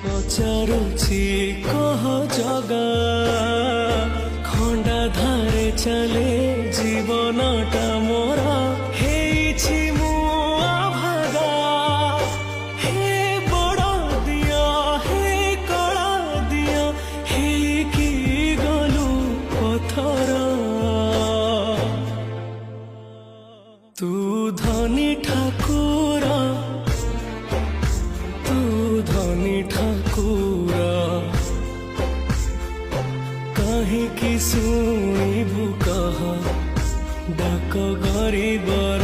ପଚାରୁଛି କହ ଜଗା ଖଣ୍ଡା ଧାରେ ଚାଲେ ଜୀବନଟା ମୋର ହେଇଛି ମୁଁ ଅଭାଗା ହେ ବଡ଼ ଦିଅ ହେ କଳା ଦିଅ ହେଇକି ଗଲୁ ପଥର ତୁ ଧନୀ ଠାକୁର ତୁ ଧନୀ ଠାକୁର କାହିଁକି ଶୁଣିବୁ କହ ଡାକ ଗରିବର